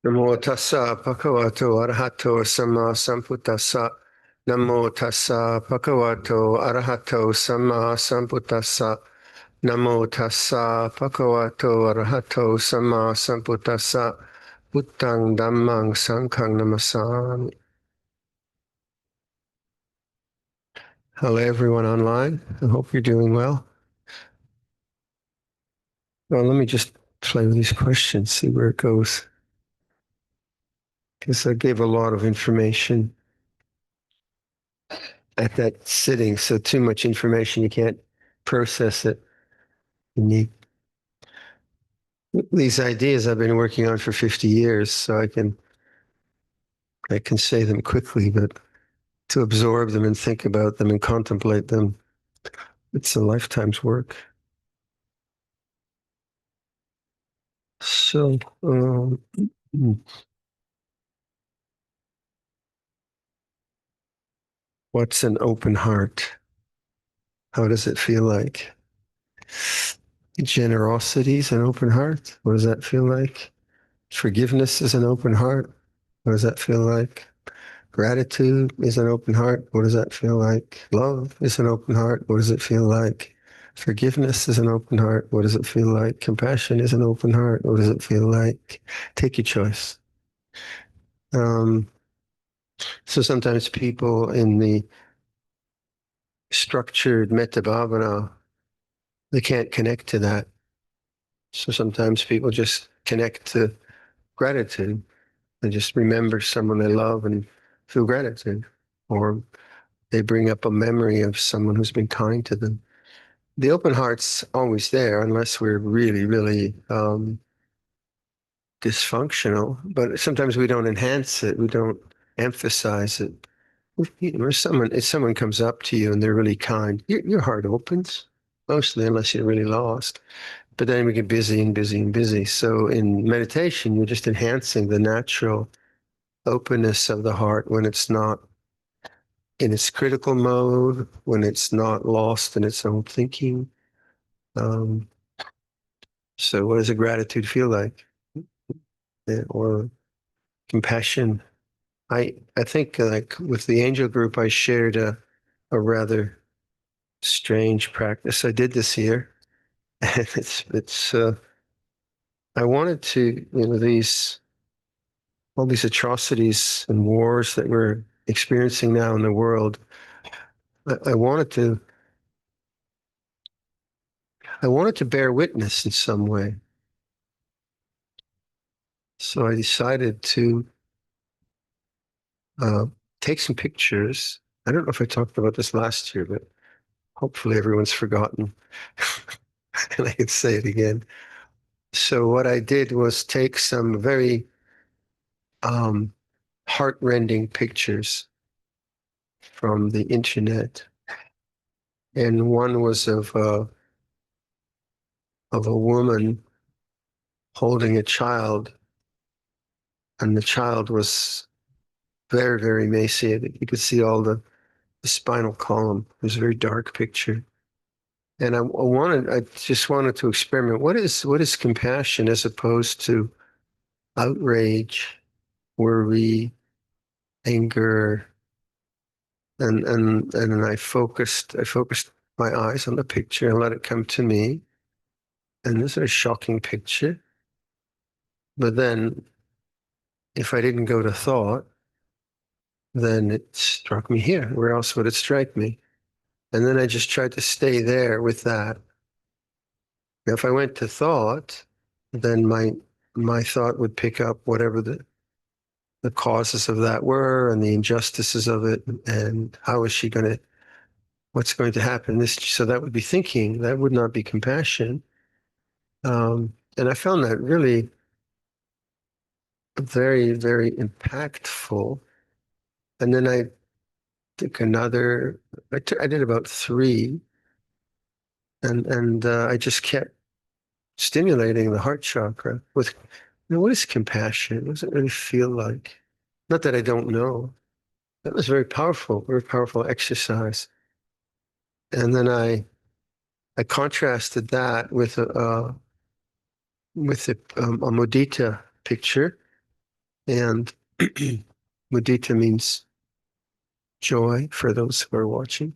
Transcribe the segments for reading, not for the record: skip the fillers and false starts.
Namo tassa bhagavato arahato samma sambuddhassa. Namo tassa bhagavato arahato samma sambuddhassa. Namo tassa bhagavato arahato samma sambuddhassa. Buddhang Dhammang Sanghang Namasami. Hello everyone online. I hope you're doing well. Well, let me just play with these questions, see where it goes. Because I gave a lot of information at that sitting, so too much information, you can't process it. You need these ideas I've been working on for 50 years, so I can say them quickly, but to absorb them and think about them and contemplate them, it's a lifetime's work. So, what's an open heart? How does it feel like? Generosity is an open heart. What does that feel like? Forgiveness is an open heart. What does that feel like? Gratitude is an open heart. What does that feel like? Love is an open heart. What does it feel like? Forgiveness is an open heart. What does it feel like? Compassion is an open heart. What does it feel like? Take your choice. Um, so sometimes people in the structured metta bhavana, they can't connect to that. So sometimes people just connect to gratitude. They just remember someone they love and feel gratitude. Or they bring up a memory of someone who's been kind to them. The open heart's always there unless we're really, really dysfunctional. But sometimes we don't enhance it. We don't emphasize it. If someone comes up to you and they're really kind, your heart opens, mostly unless you're really lost. But then we get busy and busy and busy. So in meditation, you're just enhancing the natural openness of the heart when it's not in its critical mode, when it's not lost in its own thinking. Um, so what does a gratitude feel like? Or compassion? I think like with the angel group, I shared a rather strange practice. I did this year. And it's I wanted to, all these atrocities and wars that we're experiencing now in the world. I wanted to bear witness in some way. So I decided to uh, take some pictures. I don't know if I talked about this last year, but hopefully everyone's forgotten and I can say it again. So what I did was take some very um, heart-rending pictures from the internet, and one was of a woman holding a child, and the child was very, very emaciated. You could see all the spinal column. It was a very dark picture. And I just wanted to experiment. What is compassion as opposed to outrage, worry, anger, and I focused my eyes on the picture and let it come to me. And this is a shocking picture. But then if I didn't go to thought, then it struck me here. Where else would it strike me? And then I just tried to stay there with that. Now, if I went to thought, then my thought would pick up whatever the causes of that were and the injustices of it, and how is she going to, what's going to happen. So that would be thinking. That would not be compassion. And I found that really very, very impactful. And then I took another. I did about three, and I just kept stimulating the heart chakra with, what is compassion? What does it really feel like? Not that I don't know. That was very powerful exercise. And then I contrasted that with a mudita picture, And mudita means joy for those who are watching.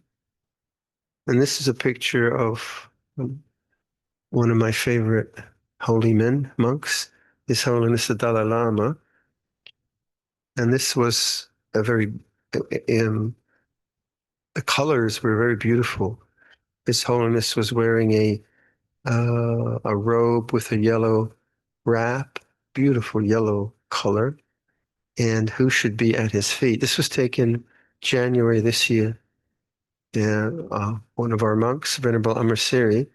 And this is a picture of one of my favorite holy men, monks, His Holiness the Dalai Lama. And this was a very, the colors were very beautiful. His Holiness was wearing a robe with a yellow wrap, beautiful yellow color. And who should be at his feet? This was taken January this year. And one of our monks, Venerable Amersiri,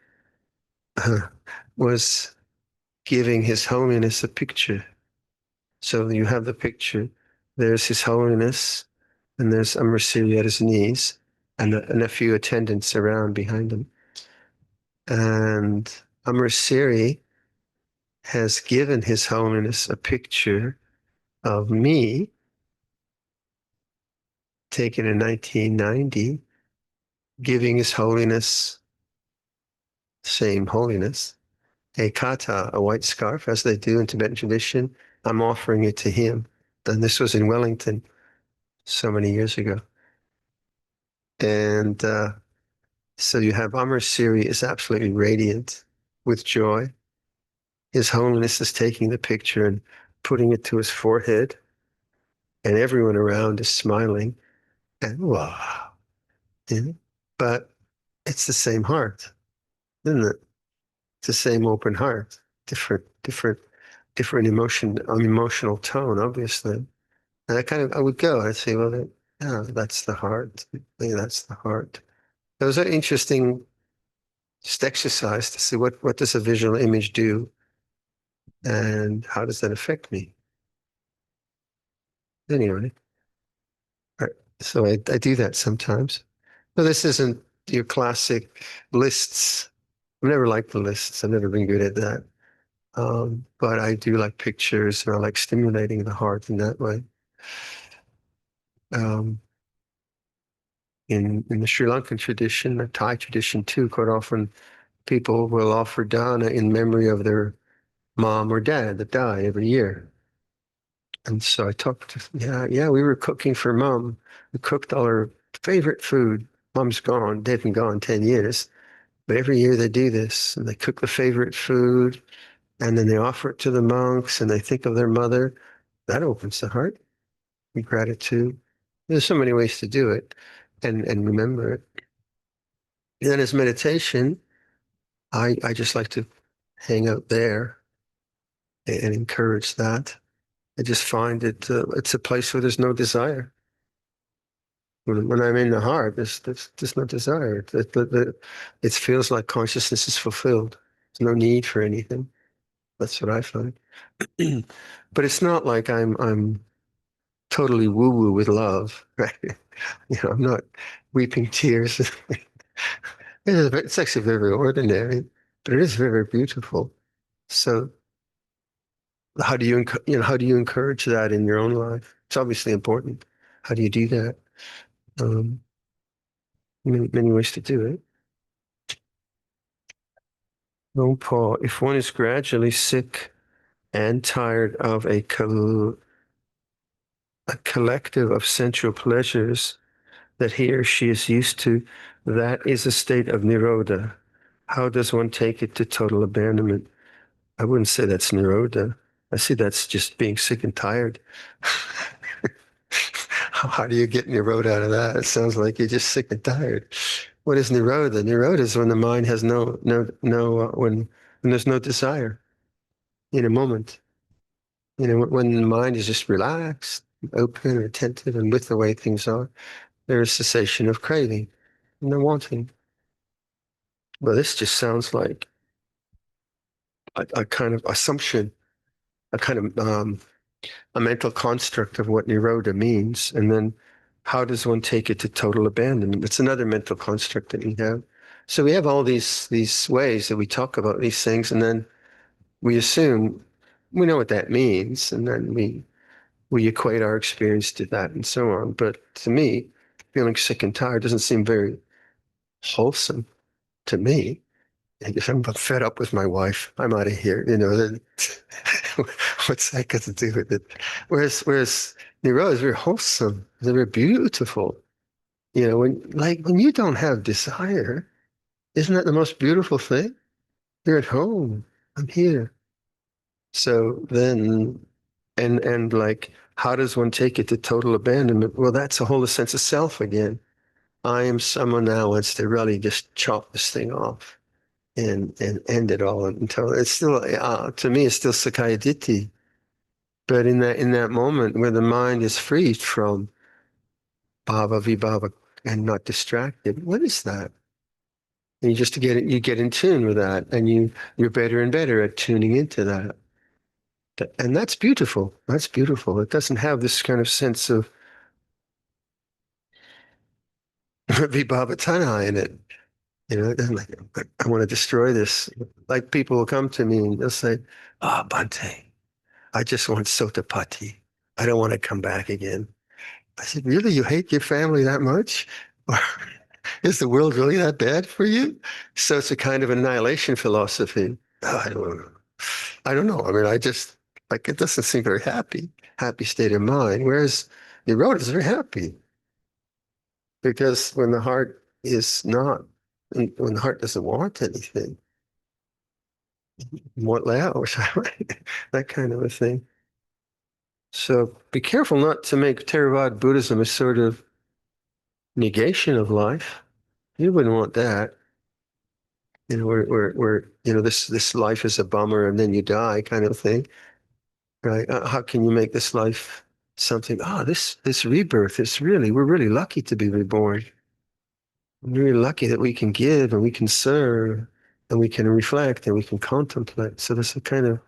was giving His Holiness a picture. So you have the picture. There's His Holiness, and there's Amersiri at his knees, and a few attendants around behind him. And Amersiri has given His Holiness a picture of me, taken in 1990, giving His Holiness, same holiness, a kata, a white scarf, as they do in Tibetan tradition. I'm offering it to him. And this was in Wellington so many years ago. And so you have Amersiri is absolutely radiant with joy. His Holiness is taking the picture and putting it to his forehead. And everyone around is smiling. And wow. Yeah. But it's the same heart, isn't it? It's the same open heart, different emotional tone, obviously. And I would go, I'd say, well, yeah, that's the heart. Yeah, that's the heart. It was an interesting just exercise to see what does a visual image do and how does that affect me. Anyway, so I do that sometimes. But this isn't your classic lists. I've never liked the lists. I've never been good at that. But I do like pictures, and I like stimulating the heart in that way. In the Sri Lankan tradition, the Thai tradition too, quite often people will offer dana in memory of their mom or dad that die every year. And so I talked to, yeah, we were cooking for mom. We cooked all her favorite food. Mom's gone, they've been gone 10 years. But every year they do this, and they cook the favorite food, and then they offer it to the monks, and they think of their mother. That opens the heart, gratitude. There's so many ways to do it and remember it. And then as meditation, I just like to hang out there and encourage that. I just find it's a place where there's no desire. When I'm in the heart, there's no desire. It feels like consciousness is fulfilled. There's no need for anything. That's what I find. But it's not like I'm totally woo-woo with love, right? I'm not weeping tears. It's actually very ordinary, but it is very, very beautiful. So how do you encourage that in your own life? It's obviously important. How do you do that? Um, many ways to do it. Luangpor, if one is gradually sick and tired of a collective of sensual pleasures that he or she is used to, that is a state of nirodha. How does one take it to total abandonment? I wouldn't say that's nirodha. I see that's just being sick and tired. How do you get nirodha out of that? It sounds like you're just sick and tired. What is nirodha? Nirodha is when the mind has when there's no desire in a moment. When the mind is just relaxed, open, attentive, and with the way things are, there is cessation of craving, no wanting. Well, this just sounds like a kind of assumption, a kind of a mental construct of what nirodha means, and then how does one take it to total abandonment? It's another mental construct that we have. So we have all these ways that we talk about these things, and then we assume we know what that means, and then we equate our experience to that, and so on. But to me, feeling sick and tired doesn't seem very wholesome to me. I guess I'm fed up with my wife. I'm out of here. What's that got to do with it? Whereas Nero is very wholesome, it's very beautiful. You know, when you don't have desire, isn't that the most beautiful thing? You're at home. I'm here. So then, and like, how does one take it to total abandonment? Well, that's a whole sense of self again. I am someone now wants to really just chop this thing off and end it all until it's still to me it's still Sakkaya Ditthi. But in that moment where the mind is freed from bhava vibhava and not distracted, what is that? And you get in tune with that, and you're better and better at tuning into that. And that's beautiful. That's beautiful. It doesn't have this kind of sense of vibhava tanha in it. You know, it doesn't like, I want to destroy this. Like people will come to me and they'll say, "Ah, Bhante, I just want sotapatti. I don't want to come back again." I said, "Really? You hate your family that much? Or is the world really that bad for you?" So it's a kind of annihilation philosophy. Oh, I don't know. I don't know. I mean, I just like it doesn't seem very happy state of mind. Whereas the road is very happy because when the heart is not, when the heart doesn't want anything, what lao, that kind of a thing. So be careful not to make Theravada Buddhism a sort of negation of life. You wouldn't want that. You know, where you know this life is a bummer and then you die kind of thing, right? How can you make this life something? This rebirth is really we're really lucky to be reborn. We're really lucky that we can give and we can serve and we can reflect and we can contemplate. So there's a kind of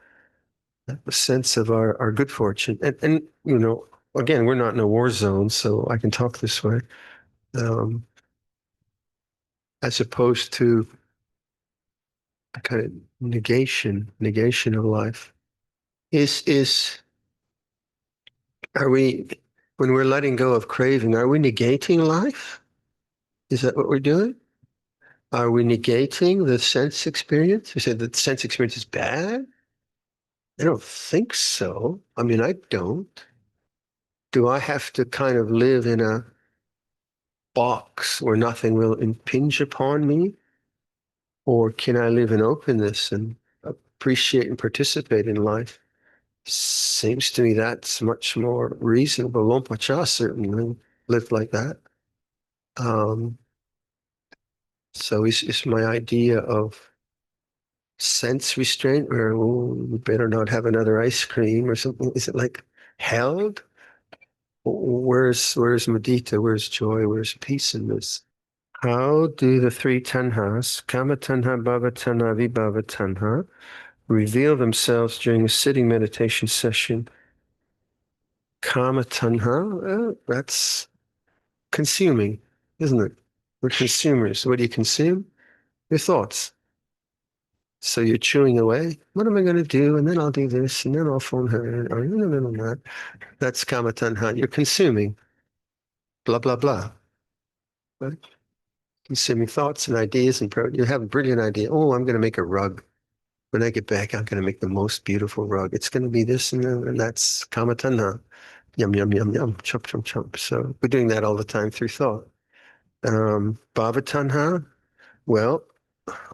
a sense of our good fortune. And you know, again, we're not in a war zone, so I can talk this way. Um, as opposed to a kind of negation of life. Is are we when we're letting go of craving, are we negating life? Is that what we're doing? Are we negating the sense experience? We say that the sense experience is bad? I don't think so. I mean, I don't. Do I have to kind of live in a box where nothing will impinge upon me? Or can I live in openness and appreciate and participate in life? Seems to me that's much more reasonable. Luangpor certainly lived like that. Um, so it's my idea of sense restraint where we better not have another ice cream or something. Is it like held? Where's mudita? Where's joy? Where's peace in this? How do the three tanhas, kama tanha, bhava tanha, vibhava tanha, reveal themselves during a sitting meditation session? Kama tanha, that's consuming, isn't it? We're consumers. What do you consume? Your thoughts. So you're chewing away. What am I going to do? And then I'll do this, and then I'll phone her, or no. That's kama tanha. You're consuming, blah, blah, blah. Right? Consuming thoughts and ideas, and you have a brilliant idea. Oh, I'm going to make a rug. When I get back, I'm going to make the most beautiful rug. It's going to be this and that's kama tanha. Yum, yum, yum, yum, chomp, chomp, chomp. So we're doing that all the time through thought. Bhava tanha, well,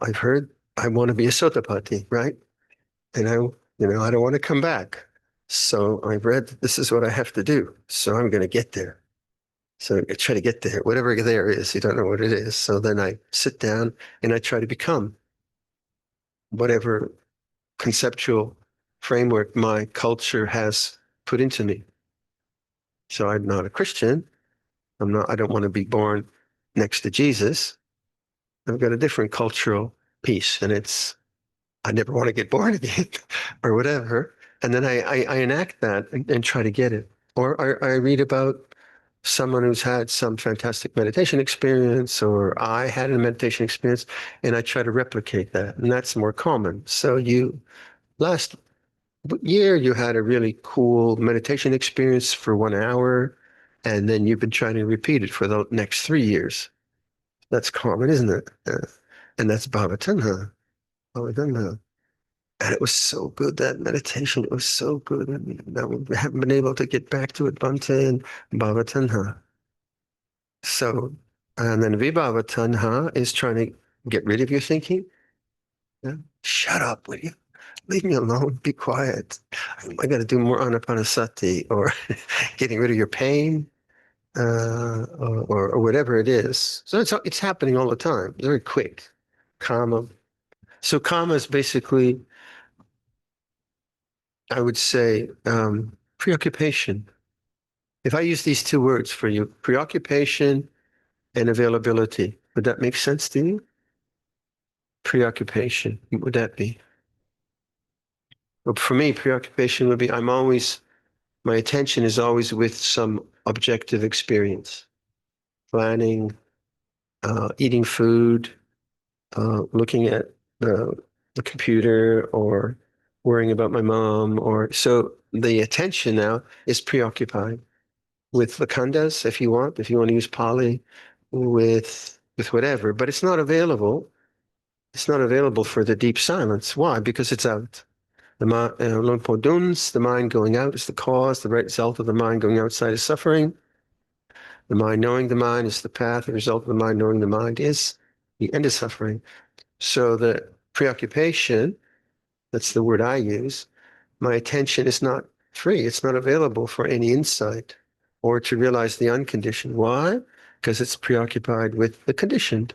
I've heard I want to be a sotapatti, right? And I don't want to come back. So I've read this is what I have to do. So I'm going to get there. So I try to get there, whatever there is. You don't know what it is. So then I sit down and I try to become whatever conceptual framework my culture has put into me. So I'm not a Christian. I don't want to be born next to Jesus. I've got a different cultural piece, and I never want to get born again or whatever. And then I enact that and try to get it. Or I read about someone who's had some fantastic meditation experience, or I had a meditation experience, and I try to replicate that. And that's more common. So last year, you had a really cool meditation experience for 1 hour, and then you've been trying to repeat it for the next 3 years. That's common, isn't it? And that's bhava tanha. Bhava tanha. And it was so good, that meditation. It was so good. And I haven't been able to get back to it, Bhante and Bhavatanha. So, and then Vibhavatanha is trying to get rid of your thinking. Yeah? Shut up, will you? Leave me alone. Be quiet. I got to do more anapanasati, or getting rid of your pain, or whatever it is. So it's happening all the time. Very quick. Karma. So karma is basically, I would say, preoccupation. If I use these two words for you, preoccupation and availability, would that make sense to you? Preoccupation, what would that be? Well, for me, preoccupation would be my attention is always with some objective experience, planning, eating food, looking at the computer, or worrying about my mom, or so the attention now is preoccupied with the khandas, if you want to use Pali, with whatever, but it's not available. It's not available for the deep silence. Why? Because it's out. Luangpor Duns, the mind going out is the cause. The right result of the mind going outside is suffering. The mind knowing the mind is the path. The result of the mind knowing the mind is the end of suffering. So the preoccupation, that's the word I use, my attention is not free. It's not available for any insight or to realize the unconditioned. Why? Because it's preoccupied with the conditioned.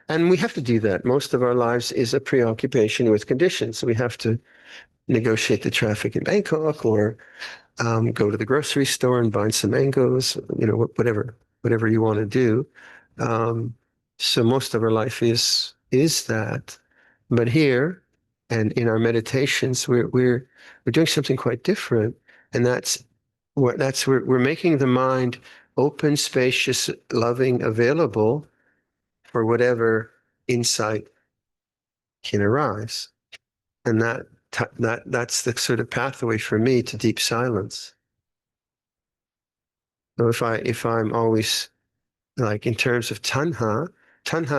And we have to do that. Most of our lives is a preoccupation with conditions. So we have to negotiate the traffic in Bangkok, or go to the grocery store and buy some mangoes, whatever you want to do. Um, so most of our life is that. But here and in our meditations, we're doing something quite different, and we're making the mind open, spacious, loving, available for whatever insight can arise, and that's the sort of pathway for me to deep silence. So if I'm always, like, in terms of tanha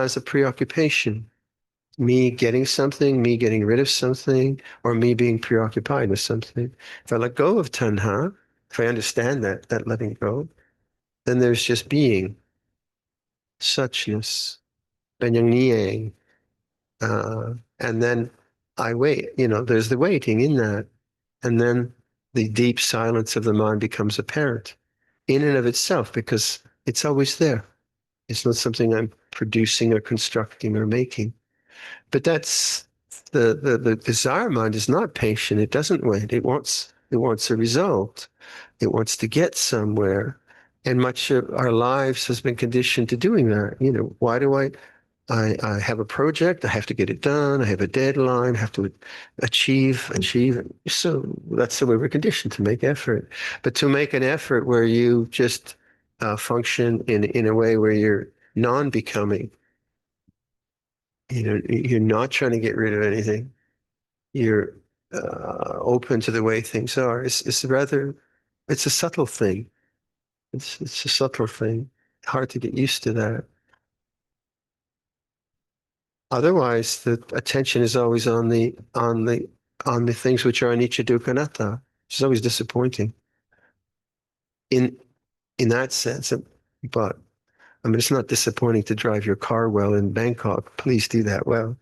is a preoccupation. Me getting something, me getting rid of something, or me being preoccupied with something. If I let go of tanha, if I understand that letting go, then there's just being, suchness, benyang, and then I wait. There's the waiting in that, and then the deep silence of the mind becomes apparent in and of itself, because it's always there. It's not something I'm producing or constructing or making. But that's the desire mind is not patient. It doesn't wait. It wants a result. It wants to get somewhere. And much of our lives has been conditioned to doing that. Why do I have a project, I have to get it done, I have a deadline, I have to achieve. So that's the way we're conditioned to make effort. But to make an effort where you just function in a way where you're non-becoming, you're not trying to get rid of anything. You're open to the way things are. It's a subtle thing. It's a subtle thing. Hard to get used to that. Otherwise, the attention is always on the things which are anicca dukkha anatta, which is always disappointing in in that sense. But I mean, it's not disappointing to drive your car well in Bangkok. Please do that well.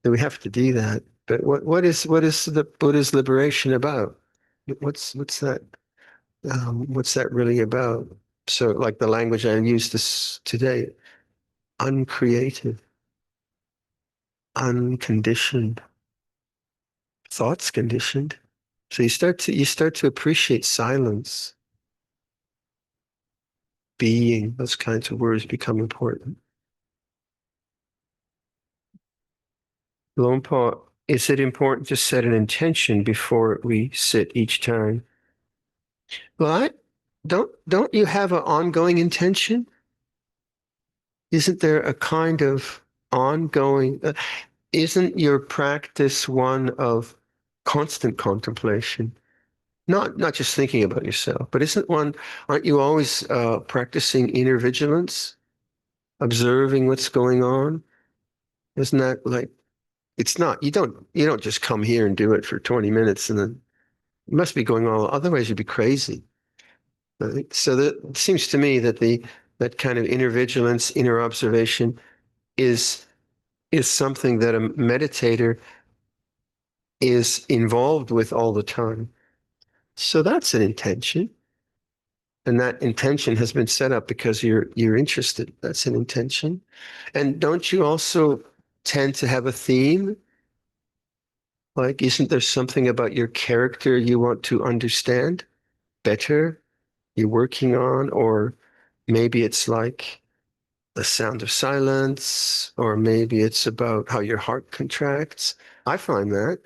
We have to do that. But what is the Buddha's liberation about? What's that? What's that really about? So, like the language I used this today, uncreated, unconditioned, thoughts conditioned. So you start to appreciate silence, being. Those kinds of words become important. Luangpor, is it important to set an intention before we sit each time? Well, don't you have an ongoing intention? Isn't there a kind of ongoing? Isn't your practice one of constant contemplation? Not just thinking about yourself, but aren't you always practicing inner vigilance, observing what's going on? Isn't that like It's not, you don't just come here and do it for 20 minutes and then you must be going all, otherwise you'd be crazy. Right? So that it seems to me that that kind of inner vigilance, inner observation is something that a meditator is involved with all the time. So that's an intention. And that intention has been set up because you're interested. That's an intention. And don't you also tend to have a theme? Like, isn't there something about your character you want to understand better, you're working on? Or maybe it's like the sound of silence, or maybe it's about how your heart contracts. I find that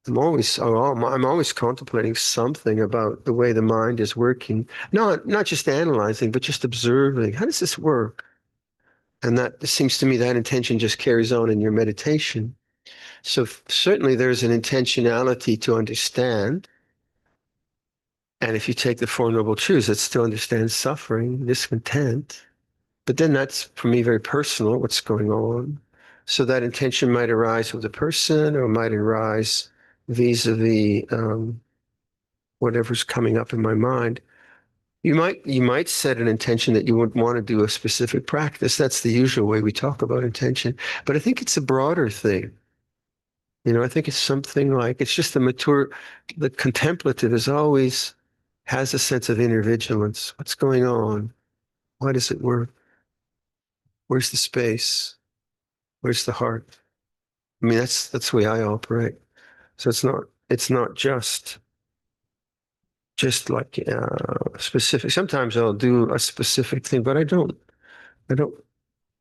I'm always contemplating something about the way the mind is working. Not just analyzing, but just observing. How does this work? And that seems to me that intention just carries on in your meditation. So certainly there's an intentionality to understand. And if you take the Four Noble Truths, it's to understand suffering, discontent. But then that's, for me, very personal, what's going on. So that intention might arise with a person or might arise vis-a-vis whatever's coming up in my mind. You might set an intention that you would want to do a specific practice. That's the usual way we talk about intention. But I think it's a broader thing. I think it's something like it's just the contemplative is always has a sense of inner vigilance. What's going on? Why does it work? Where's the space? Where's the heart? I mean, that's the way I operate. So it's not just like specific. Sometimes I'll do a specific thing, but I don't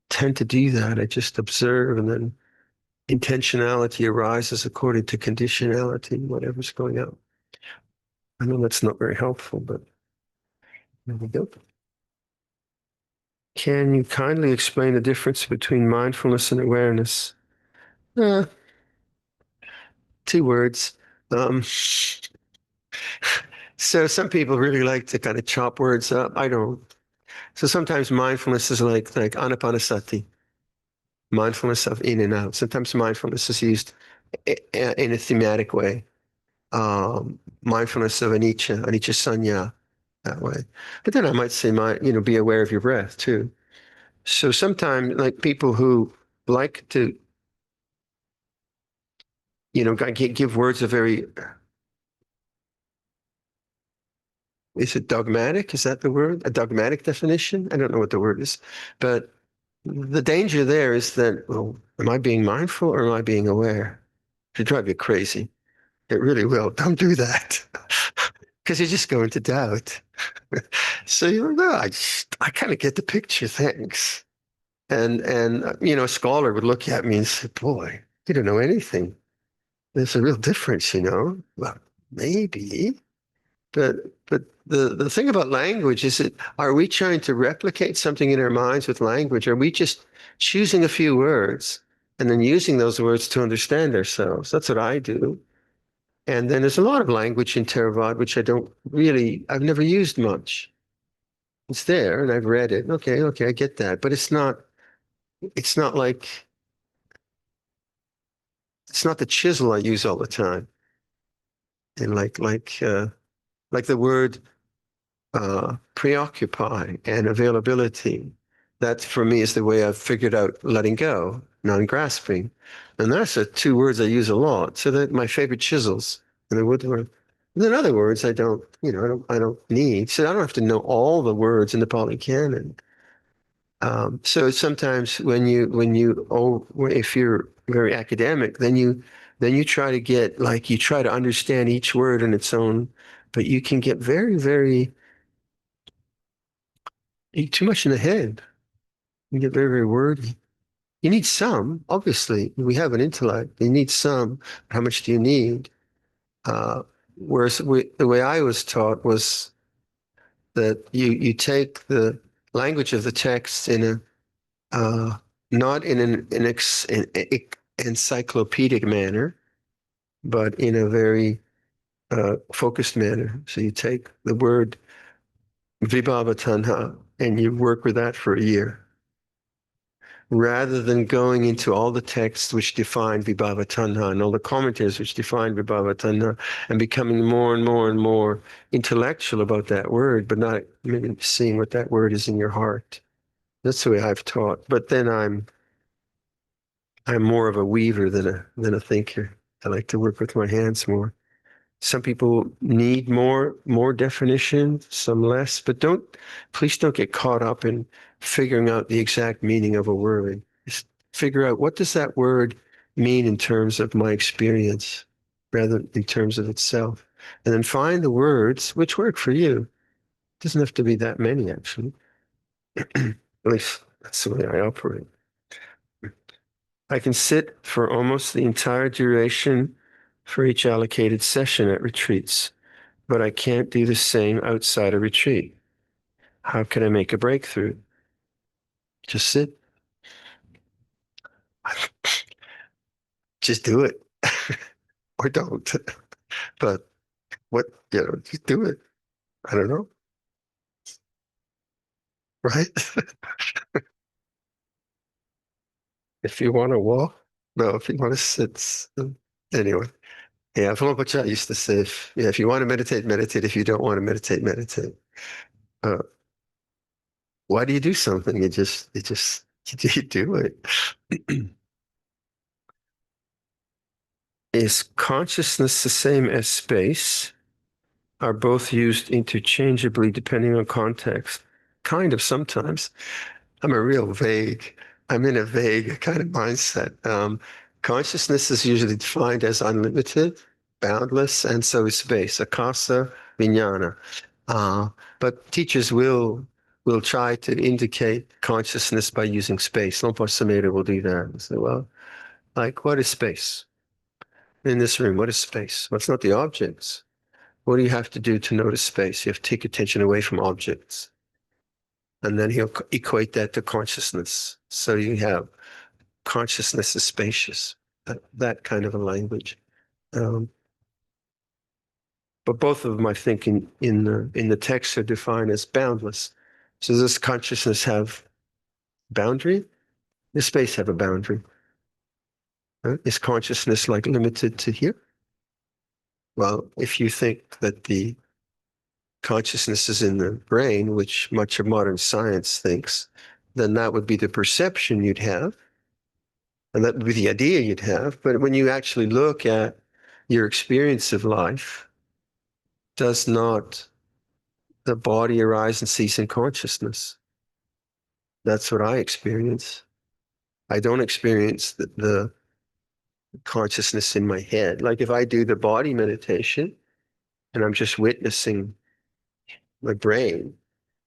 tend to do that. I just observe, and then intentionality arises according to conditionality, whatever's going on. I know that's not very helpful, but there we go. Can you kindly explain the difference between mindfulness and awareness? Uh, Two words. Um, so some people really like to kind of chop words up. I don't. So sometimes mindfulness is like anapanasati, mindfulness of in and out. Sometimes mindfulness is used in a thematic way. Mindfulness of anicca sanya, that way. But then I might say, be aware of your breath too. So sometimes, like people who like to, give words a very, is it dogmatic? Is that the word? A dogmatic definition? I don't know what the word is, but the danger there is that, well, am I being mindful or am I being aware? It drive you crazy. It really will. Don't do that because you're just going to doubt. So I kind of get the picture. Thanks. And a scholar would look at me and say, "Boy, you don't know anything. There's a real difference." Well, maybe, but the thing about language is that are we trying to replicate something in our minds with language? Or are we just choosing a few words and then using those words to understand ourselves? That's what I do. And then there's a lot of language in Theravada, which I've never used much. It's there and I've read it. Okay, I get that. But it's not like, it's not the chisel I use all the time. And like the word preoccupy and availability. That for me is the way I've figured out letting go, non-grasping. And that's the two words I use a lot. So they're my favorite chisels in the woodwork. And then other words I don't need. So I don't have to know all the words in the Pali Canon. So sometimes if you're very academic, then you try to get like you try to understand each word in its own, but you can get very, very too much in the head. You get very, very wordy. You need some, obviously. We have an intellect. You need some. How much do you need? Uh, whereas the way I was taught was that you take the language of the text in a not in an encyclopedic manner, but in a very focused manner. So you take the word vibhava tanha and you work with that for a year. rather than going into all the texts which define Vibhava Tanha and all the commentaries which define Vibhava Tanha and becoming more and more and more intellectual about that word, but not maybe seeing what that word is in your heart. That's the way I've taught. But then I'm more of a weaver than a thinker. I like to work with my hands more. Some people need more definition, some less, but please don't get caught up in figuring out the exact meaning of a word. Just figure out, what does that word mean in terms of my experience rather than in terms of itself. And then find the words which work for you. It doesn't have to be that many, actually. At least that's the way I operate. I can sit for almost the entire duration for each allocated session at retreats, but I can't do the same outside a retreat. How can I make a breakthrough? Just sit. Just do it. Or don't. But just do it. I don't know. Right? If you want to walk, no, if you want to sit. Anyway. Yeah, Pacha used to say, if you want to meditate, meditate. If you don't want to meditate, meditate. Uh, why do you do something? You do it. Is consciousness the same as space? Are both used interchangeably depending on context? Kind of sometimes. I'm in a vague kind of mindset. Consciousness is usually defined as unlimited, boundless, and so is space, akasa, vijnana. But teachers will try to indicate consciousness by using space. Luangpor Sumedho will do that. So, well, like, what is space? In this room, what is space? Well, it's not the objects. What do you have to do to notice space? You have to take attention away from objects. And then he'll equate that to consciousness. So you have consciousness is spacious, that kind of a language. But both of them, I think, in the text are defined as boundless. So does consciousness have boundary? Does space have a boundary? Is consciousness like limited to here? Well, if you think that the consciousness is in the brain, which much of modern science thinks, then that would be the perception you'd have. And that would be the idea you'd have. But when you actually look at your experience of life, does not the body arise and cease in consciousness? That's what I experience. I don't experience the consciousness in my head. Like if I do the body meditation and I'm just witnessing my brain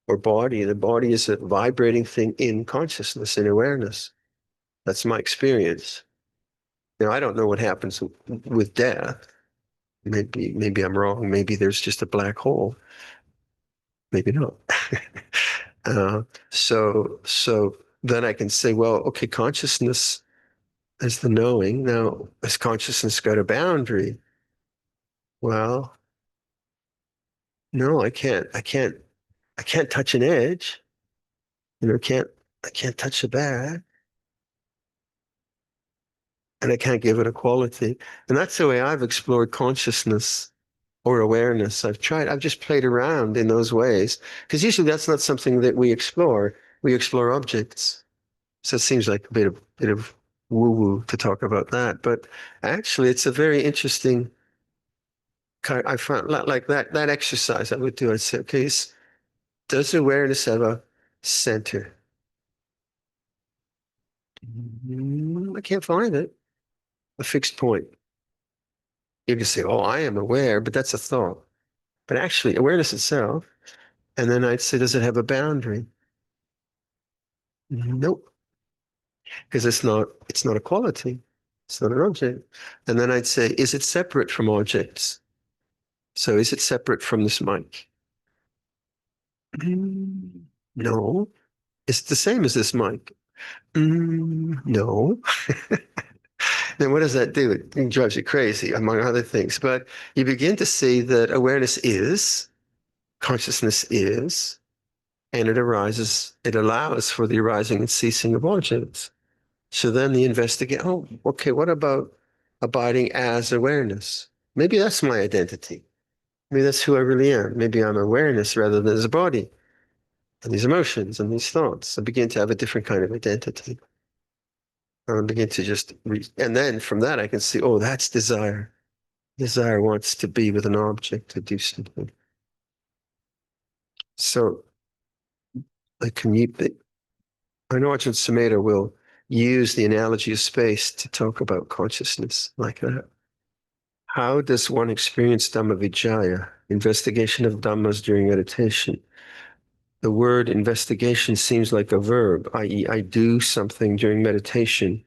or body, the body is a vibrating thing in consciousness, in awareness. That's my experience. Now, I don't know what happens with death. Maybe I'm wrong. Maybe there's just a black hole. Maybe not. So then I can say, well, okay, consciousness is the knowing. Now, has consciousness got a boundary? Well, no, I can't. I can't touch an edge. I can't touch a bag, and I can't give it a quality. And that's the way I've explored consciousness or awareness. I've just played around in those ways, because usually that's not something that we explore. We explore objects. So it seems like a bit of woo-woo to talk about that. But actually, it's a very interesting kind. I found like that exercise I would do. I'd say, okay, does awareness have a center? I can't find it. A fixed point. You can say, oh, I am aware, but that's a thought. But actually, awareness itself. And then I'd say, does it have a boundary? Nope, because it's not a quality. It's not an object. And then I'd say, is it separate from objects? So is it separate from this mic? No. It's the same as this mic. No. Then what does that do? It drives you crazy, among other things. But you begin to see that awareness is, consciousness is, and it allows for the arising and ceasing of objects. So then the investigate, oh, okay, what about abiding as awareness? Maybe that's my identity. Maybe that's who I really am. Maybe I'm awareness rather than as a body and these emotions and these thoughts. I begin to have a different kind of identity. I begin to and then from that I can see, oh, that's desire. Desire wants to be with an object, to do something. So I can I know Ajahn Sumedho will use the analogy of space to talk about consciousness like that. How does one experience Dhamma Vicaya, investigation of Dhammas during meditation? The word investigation seems like a verb, i.e., I do something during meditation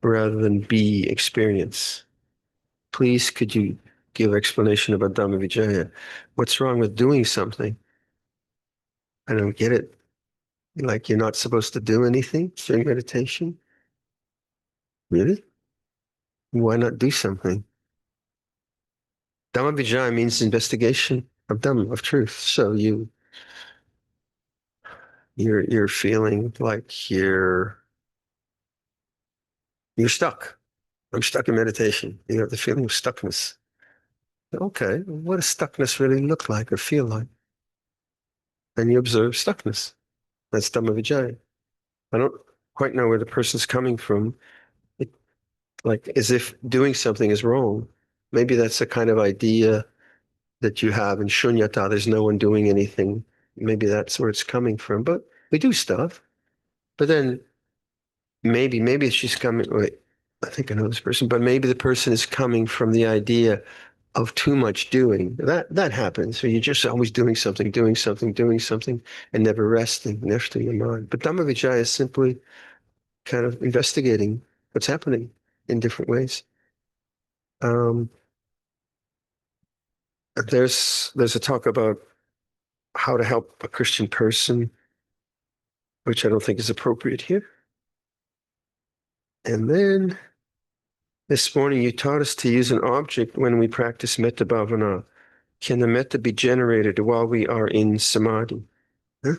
rather than be experience. Please, could you give explanation about Dhamma Vicaya? What's wrong with doing something? I don't get it. Like you're not supposed to do anything during meditation? Really? Why not do something? Dhamma Vicaya means investigation of Dhamma, of truth. So you're feeling like you're stuck. I'm stuck in meditation. You have the feeling of stuckness. Okay, what does stuckness really look like or feel like? And you observe stuckness. That's Dhamma Vicaya. I don't quite know where the person's coming from. It, like as if doing something is wrong. Maybe that's a kind of idea that you have in shunyata. There's no one doing anything. Maybe that's where it's coming from. But we do stuff. But then maybe it's just coming. Wait, I think I know this person. But maybe the person is coming from the idea of too much doing. That happens. So you're just always doing something, and never resting your mind. But Dhamma Vicaya is simply kind of investigating what's happening in different ways. Um, there's a talk about how to help a Christian person, which I don't think is appropriate here. And then this morning you taught us to use an object when we practice metta bhavana. Can the metta be generated while we are in samadhi? Huh?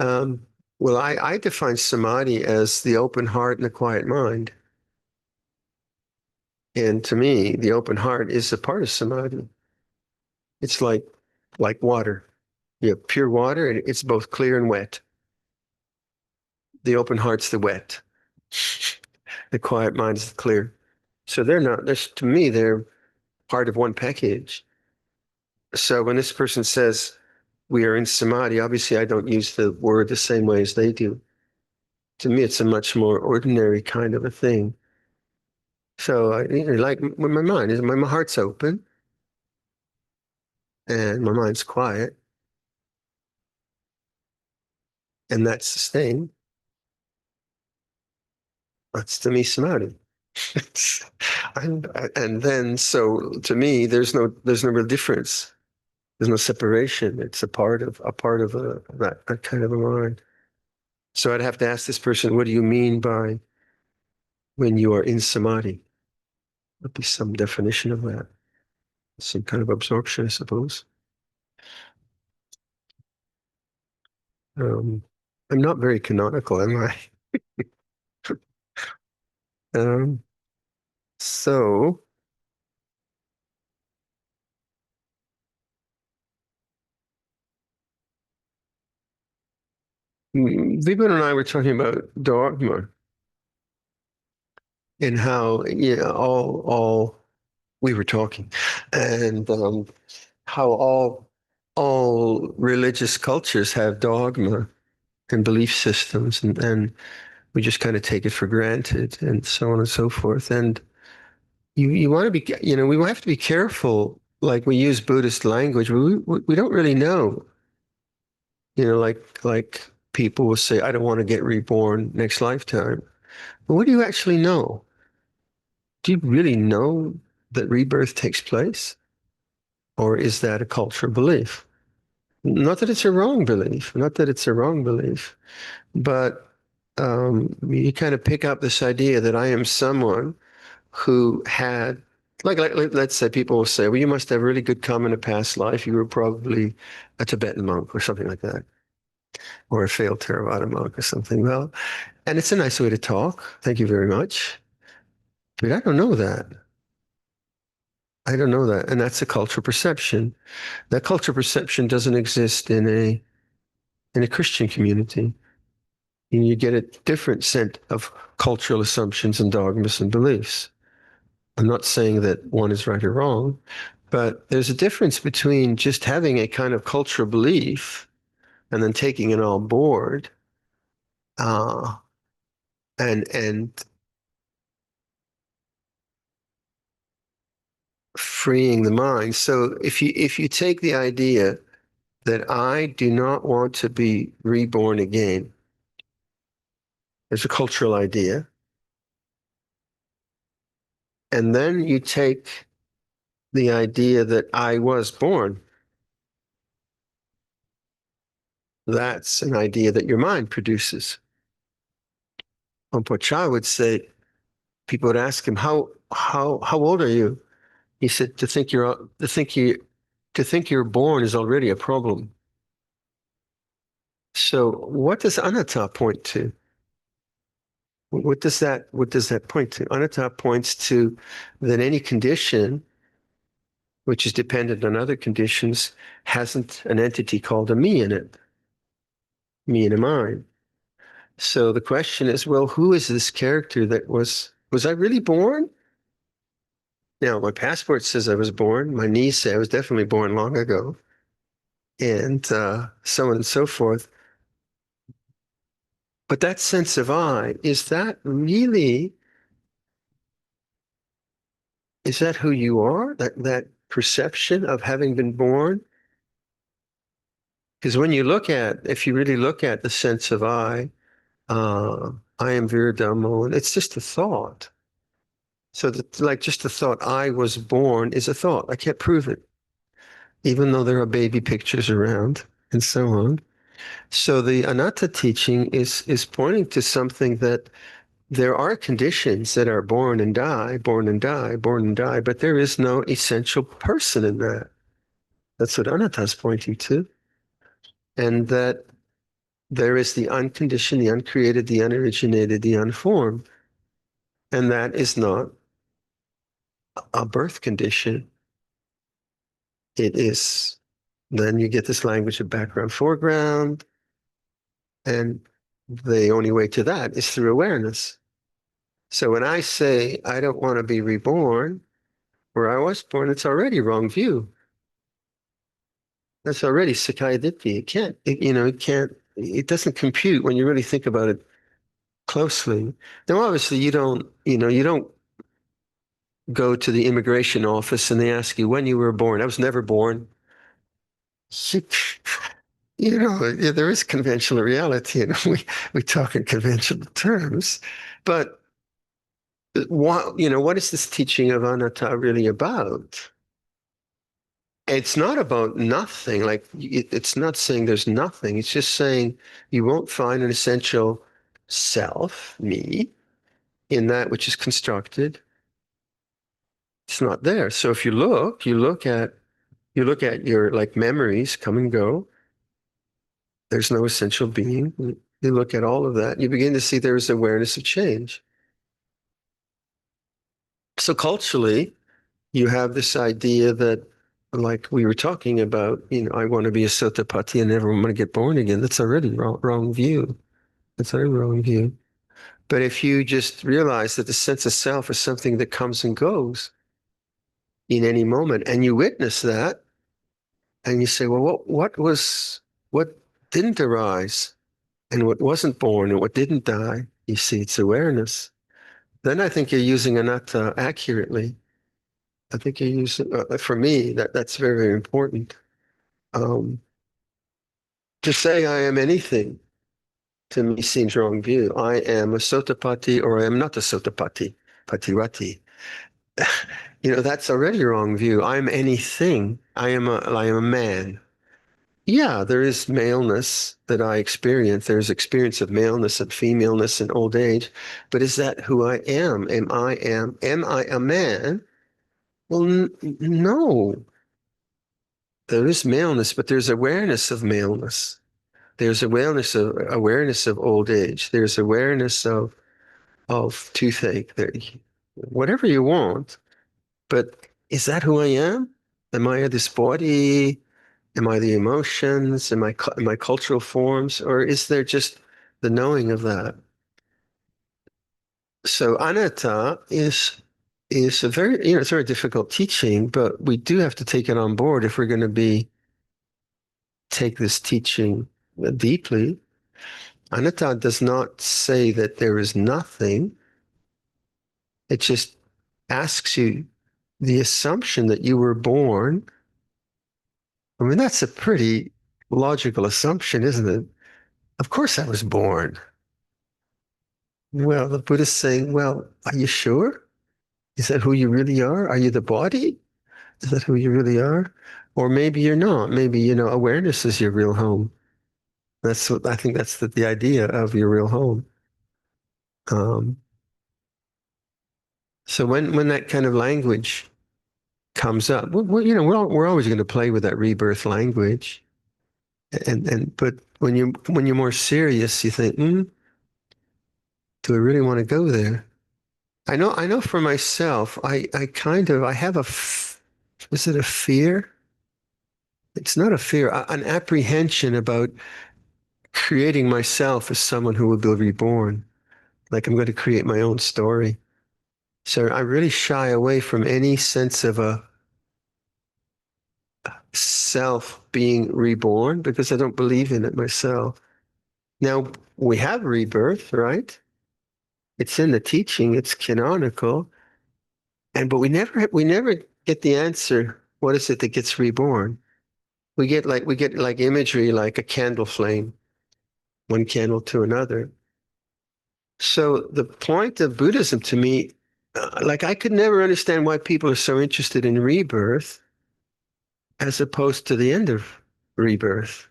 Um, well, I define samadhi as the open heart and the quiet mind. And to me, the open heart is a part of samadhi. It's like water. You have pure water, and it's both clear and wet. The open heart's the wet. The quiet mind is the clear. So to me, they're part of one package. So when this person says we are in samadhi, obviously I don't use the word the same way as they do. To me, it's a much more ordinary kind of a thing. So like when my heart's open and my mind's quiet, and that's sustained. That's to me samadhi. and then so to me, there's no real difference. There's no separation. It's a part of that kind of a mind. So I'd have to ask this person, what do you mean by when you are in samadhi? There'd be some definition of that. Some kind of absorption, I suppose. Um, I'm not very canonical, am I? Um, so Vibhun and I were talking about dogma and how all we were talking, and how all religious cultures have dogma and belief systems, and we just kind of take it for granted, and so on and so forth. And you want to be, we have to be careful. Like we use Buddhist language, we don't really know. Like people will say, I don't want to get reborn next lifetime. But what do you actually know? Do you really know that rebirth takes place? Or is that a cultural belief? Not that it's a wrong belief, but you kind of pick up this idea that I am someone who had Let's say people will say, well, you must have really good karma in a past life. You were probably a Tibetan monk or something like that, or a failed Theravada monk or something. Well, and it's a nice way to talk. Thank you very much. But I don't know that. I don't know that. And that's a cultural perception. That cultural perception doesn't exist in a Christian community. And you get a different set of cultural assumptions and dogmas and beliefs. I'm not saying that one is right or wrong, but there's a difference between just having a kind of cultural belief and then taking it on board, uh, and freeing the mind. So if you take the idea that I do not want to be reborn again, as a cultural idea, and then you take the idea that I was born, that's an idea that your mind produces. Luangpor would say, people would ask him, how old are you? He said, to think you're born is already a problem. So what does anatta point to? What does that point to? Anatta points to that any condition which is dependent on other conditions hasn't an entity called a me in it, me and a mind. So the question is, well, who is this character that was I really born? Now, my passport says I was born. My knees say I was definitely born long ago, and so on and so forth. But that sense of I, is that who you are? That perception of having been born? Because if you really look at the sense of I am Viradhammo, and it's just a thought. So that, like, just the thought I was born is a thought. I can't prove it, even though there are baby pictures around and so on. So the anatta teaching is pointing to something that there are conditions that are born and die, born and die, born and die, but there is no essential person in that. That's what anatta is pointing to. And that there is the unconditioned, the uncreated, the unoriginated, the unformed. And that is not a birth condition. It is, then you get this language of background, foreground, and the only way to that is through awareness. So when I say I don't want to be reborn where I was born, it's already wrong view. That's already Sakkaya Ditthi. It doesn't compute when you really think about it closely. Now, obviously, you don't go to the immigration office and they ask you when you were born. I was never born. There is conventional reality, and we talk in conventional terms. But what is this teaching of anatta really about? It's not about nothing. Like it's not saying there's nothing. It's just saying you won't find an essential self, me, in that which is constructed. It's not there. So if you look at your like memories come and go. There's no essential being. You look at all of that, you begin to see there's awareness of change. So culturally, you have this idea that, like we were talking about, I want to be a Sotapatti and never want to get born again. That's already wrong view. That's already wrong view. But if you just realize that the sense of self is something that comes and goes in any moment, and you witness that, and you say, well, what didn't arise, and what wasn't born, and what didn't die? You see, it's awareness. Then I think you're using anatta accurately. I think you're using, for me, that's very, very important. Um, to say I am anything to me seems wrong view. I am a Sotapatti or I am not a Sotapatti, Patirati. That's already wrong view. I'm anything. I am a man. Yeah, there is maleness that I experience. There's experience of maleness and femaleness in old age. But is that who I am? Am I a man? Well, no, there is maleness, but there's awareness of maleness. There's awareness of old age. There's awareness of toothache. There, whatever you want. But is that who I am? Am I this body? Am I the emotions? Am I cultural forms? Or is there just the knowing of that? So anatta is a very, it's a very difficult teaching, but we do have to take it on board if we're going to be take this teaching deeply. Anatta does not say that there is nothing. It just asks you the assumption that you were born. I mean, that's a pretty logical assumption, isn't it? Of course I was born. Well, the Buddha's saying, well, are you sure? Is that who you really are? Are you the body? Is that who you really are? Or maybe you're not. Maybe, awareness is your real home. That's what I think that's the idea of your real home. Um, so when that kind of language comes up, we're always going to play with that rebirth language. But when you're more serious, you think, do I really want to go there? I know for myself, I have is it a fear? It's not a fear, an apprehension about creating myself as someone who will be reborn. Like I'm going to create my own story. So I really shy away from any sense of a self being reborn because I don't believe in it myself. Now, we have rebirth, right? It's in the teaching, it's canonical, but we never get the answer. What is it that gets reborn? We get like imagery like a candle flame, one candle to another. So the point of Buddhism to me, like I could never understand why people are so interested in rebirth as opposed to the end of rebirth,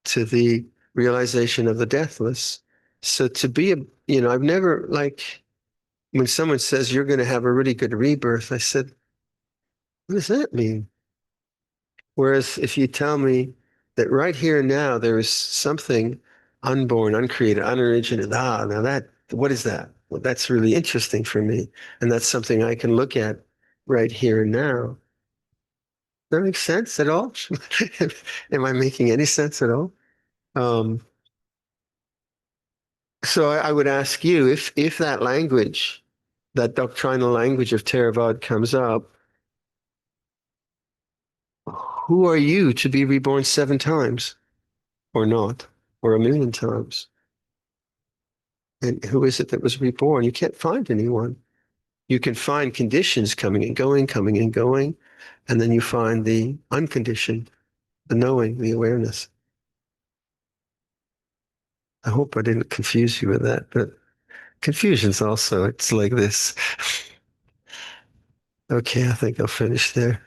to the realization of the deathless. So to be I've never like when someone says you're going to have a really good rebirth, I said, what does that mean? Whereas if you tell me that right here and now there is something unborn, uncreated, unoriginated, now what is that? Well, that's really interesting for me. And that's something I can look at right here and now. Does that make sense at all? Am I making any sense at all? Um, so I would ask you if that language, that doctrinal language of Theravada comes up, who are you to be reborn 7 times or not, or 1,000,000 times? And who is it that was reborn? You can't find anyone. You can find conditions coming and going, coming and going, and then you find the unconditioned, the knowing, the awareness. I hope I didn't confuse you with that, but confusion's also, it's like this. Okay, I think I'll finish there.